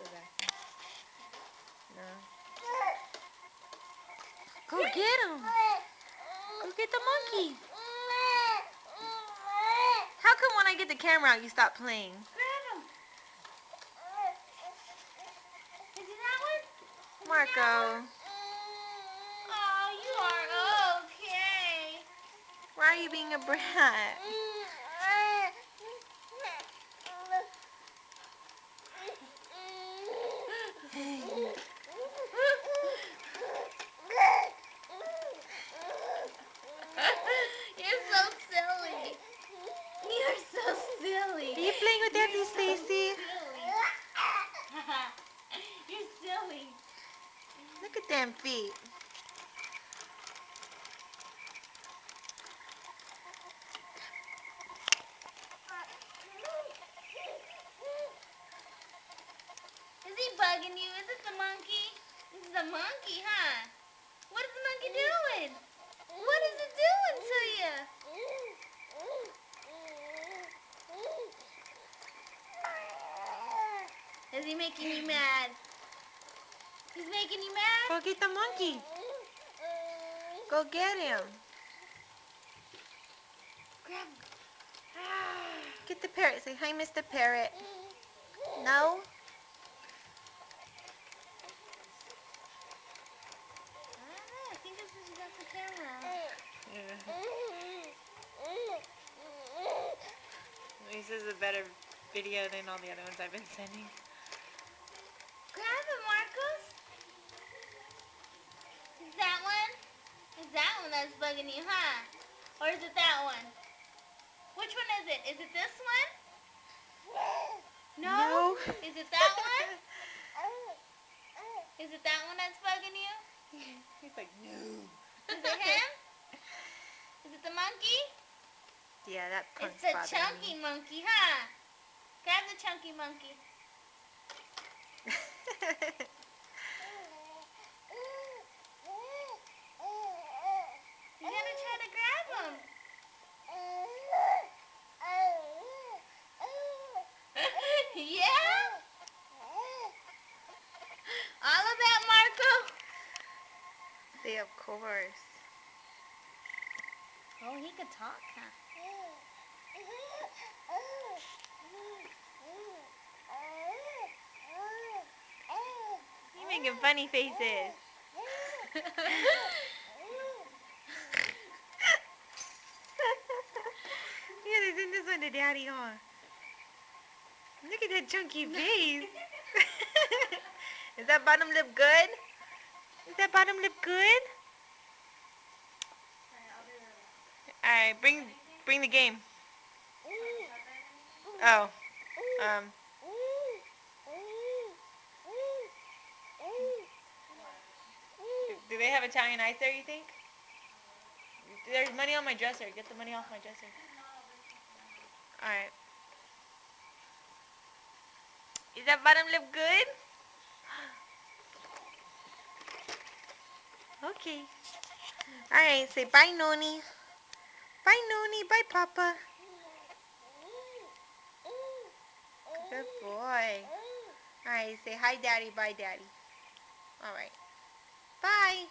Go back. No. Go get him. Go get the monkey. How come when I get the camera out, you stop playing? Grab him. Is it that one? Marco. Oh, you are okay. Why are you being a brat? You're so silly. You're so silly. Are you playing with Auntie Stacy? You're silly. Look at them feet. Is he bugging you? Is it the monkey? It's the monkey, huh? What is the monkey doing? What is it doing to you? Is he making you mad? He's making you mad? Go get the monkey. Go get him. Grab him. Get the parrot. Say hi, Mr. Parrot. No? I think that's what you got the camera. Yeah. This is a better video than all the other ones I've been sending. Grab him, Marcos. Is that one? Is that one that's bugging you, huh? Or is it that one? Which one is it? Is it this one? No? Is it that one? Is it that one that's bugging you? He's like, no. Is it him? Is it the monkey? Yeah, that punk's It's the bothering chunky me. monkey, huh? Grab the chunky monkey. You're gonna try to grab him. Yeah? All of that, Marco? See, of course. Oh, he could talk, huh? You're making funny faces. Yeah, they send this one to Daddy, huh? Look at that chunky face. Is that bottom lip good? Is that bottom lip good? Alright, bring the game. Oh. Do they have Italian ice there, you think? There's money on my dresser. Get the money off my dresser. Alright. Is that bottom lip good? Okay. Alright, say bye, Noni. Bye, Noni. Bye, Papa. Good boy. Alright, say hi, Daddy. Bye, Daddy. Alright. Bye.